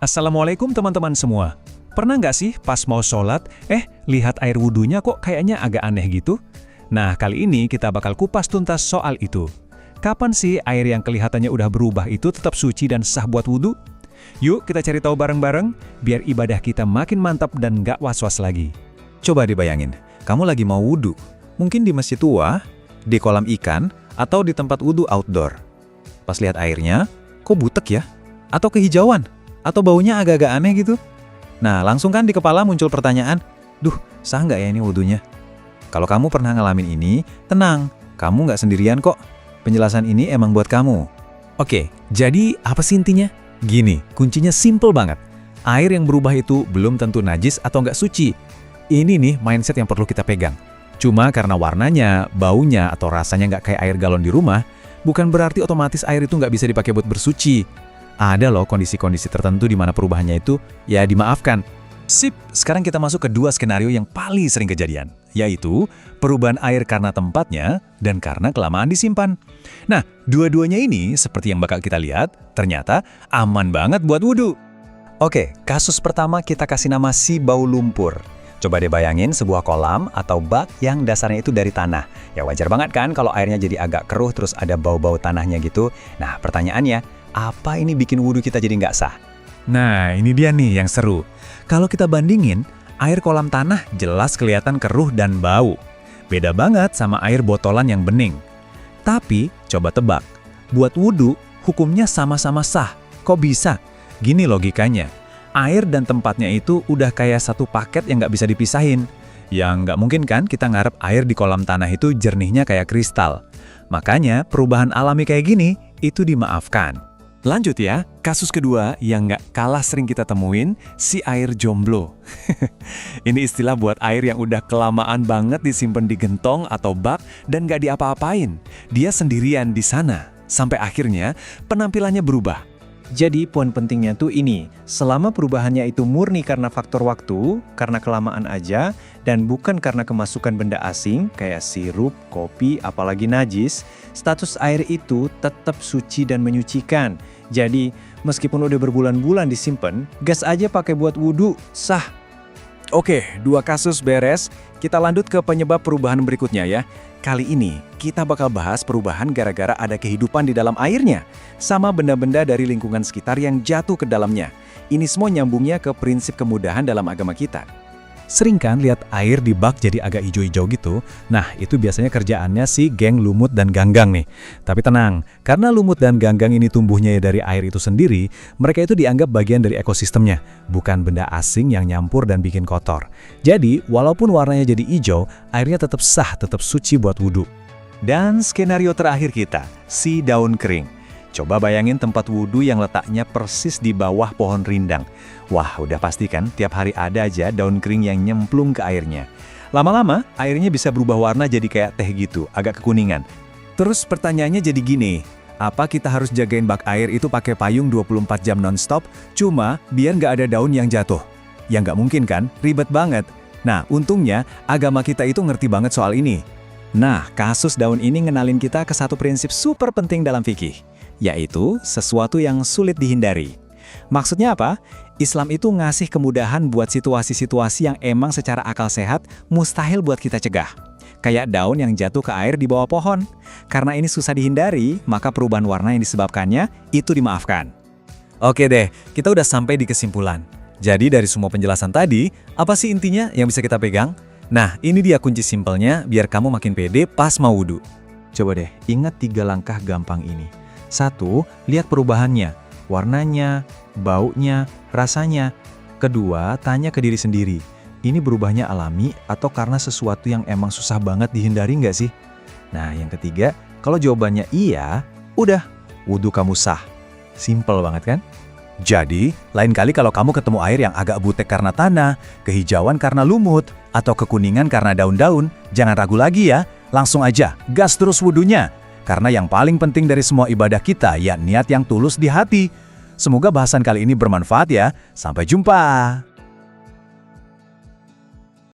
Assalamualaikum teman-teman semua. Pernah nggak sih pas mau sholat, lihat air wudhunya kok kayaknya agak aneh gitu? Nah, kali ini kita bakal kupas tuntas soal itu. Kapan sih air yang kelihatannya udah berubah itu tetap suci dan sah buat wudhu? Yuk kita cari tahu bareng-bareng, biar ibadah kita makin mantap dan nggak was-was lagi. Coba dibayangin, kamu lagi mau wudhu, mungkin di masjid tua, di kolam ikan, atau di tempat wudhu outdoor. Pas lihat airnya, kok butek ya? Atau kehijauan? Atau baunya agak-agak aneh gitu? Nah, langsung kan di kepala muncul pertanyaan, duh, sah nggak ya ini wudhunya? Kalau kamu pernah ngalamin ini, tenang, kamu nggak sendirian kok. Penjelasan ini emang buat kamu. Oke, jadi apa sih intinya? Gini, kuncinya simple banget. Air yang berubah itu belum tentu najis atau nggak suci. Ini nih mindset yang perlu kita pegang. Cuma karena warnanya, baunya, atau rasanya nggak kayak air galon di rumah, bukan berarti otomatis air itu nggak bisa dipakai buat bersuci. Ada loh kondisi-kondisi tertentu di mana perubahannya itu ya dimaafkan. Sip, sekarang kita masuk ke dua skenario yang paling sering kejadian, yaitu perubahan air karena tempatnya dan karena kelamaan disimpan. Nah, dua-duanya ini seperti yang bakal kita lihat, ternyata aman banget buat wudhu. Oke, kasus pertama kita kasih nama si bau lumpur. Coba deh bayangin sebuah kolam atau bak yang dasarnya itu dari tanah. Ya wajar banget kan kalau airnya jadi agak keruh terus ada bau-bau tanahnya gitu. Nah, pertanyaannya, apa ini bikin wudhu kita jadi nggak sah? Nah, ini dia nih yang seru. Kalau kita bandingin, air kolam tanah jelas kelihatan keruh dan bau. Beda banget sama air botolan yang bening. Tapi, coba tebak. Buat wudhu, hukumnya sama-sama sah. Kok bisa? Gini logikanya. Air dan tempatnya itu udah kayak satu paket yang nggak bisa dipisahin. Yang nggak mungkin kan kita ngarep air di kolam tanah itu jernihnya kayak kristal. Makanya, perubahan alami kayak gini, itu dimaafkan. Lanjut ya, kasus kedua yang nggak kalah sering kita temuin, si air jomblo. Ini istilah buat air yang udah kelamaan banget disimpan di gentong atau bak dan nggak diapa-apain. Dia sendirian di sana, sampai akhirnya penampilannya berubah. Jadi poin pentingnya tuh ini, selama perubahannya itu murni karena faktor waktu, karena kelamaan aja, dan bukan karena kemasukan benda asing kayak sirup, kopi, apalagi najis, status air itu tetap suci dan menyucikan. Jadi, meskipun udah berbulan-bulan disimpan, gas aja pakai buat wudhu, sah. Oke, dua kasus beres, kita lanjut ke penyebab perubahan berikutnya ya. Kali ini, kita bakal bahas perubahan gara-gara ada kehidupan di dalam airnya, sama benda-benda dari lingkungan sekitar yang jatuh ke dalamnya. Ini semua nyambungnya ke prinsip kemudahan dalam agama kita. Sering kan lihat air di bak jadi agak hijau-hijau gitu? Nah, itu biasanya kerjaannya si geng lumut dan ganggang nih. Tapi tenang, karena lumut dan ganggang ini tumbuhnya dari air itu sendiri, mereka itu dianggap bagian dari ekosistemnya, bukan benda asing yang nyampur dan bikin kotor. Jadi, walaupun warnanya jadi hijau, airnya tetap sah, tetap suci buat wudhu. Dan skenario terakhir kita, si daun kering. Coba bayangin tempat wudhu yang letaknya persis di bawah pohon rindang. Wah, udah pasti kan tiap hari ada aja daun kering yang nyemplung ke airnya. Lama-lama, airnya bisa berubah warna jadi kayak teh gitu, agak kekuningan. Terus pertanyaannya jadi gini, apa kita harus jagain bak air itu pakai payung 24 jam non-stop, cuma biar nggak ada daun yang jatuh? Ya nggak mungkin kan, ribet banget. Nah, untungnya agama kita itu ngerti banget soal ini. Nah, kasus daun ini ngenalin kita ke satu prinsip super penting dalam fikih, yaitu sesuatu yang sulit dihindari. Maksudnya apa? Islam itu ngasih kemudahan buat situasi-situasi yang emang secara akal sehat mustahil buat kita cegah. Kayak daun yang jatuh ke air di bawah pohon. Karena ini susah dihindari, maka perubahan warna yang disebabkannya itu dimaafkan. Oke deh, kita udah sampai di kesimpulan. Jadi dari semua penjelasan tadi, apa sih intinya yang bisa kita pegang? Nah, ini dia kunci simpelnya biar kamu makin pede pas mau wudhu. Coba deh, ingat 3 langkah gampang ini. 1. Lihat perubahannya, warnanya, baunya, rasanya. 2. Tanya ke diri sendiri, ini berubahnya alami atau karena sesuatu yang emang susah banget dihindari nggak sih? Nah, yang 3, kalau jawabannya iya, udah, wudhu kamu sah. Simple banget kan? Jadi, lain kali kalau kamu ketemu air yang agak butek karena tanah, kehijauan karena lumut, atau kekuningan karena daun-daun, jangan ragu lagi ya, langsung aja, gas terus wudhunya. Karena yang paling penting dari semua ibadah kita, ya niat yang tulus di hati. Semoga bahasan kali ini bermanfaat ya. Sampai jumpa.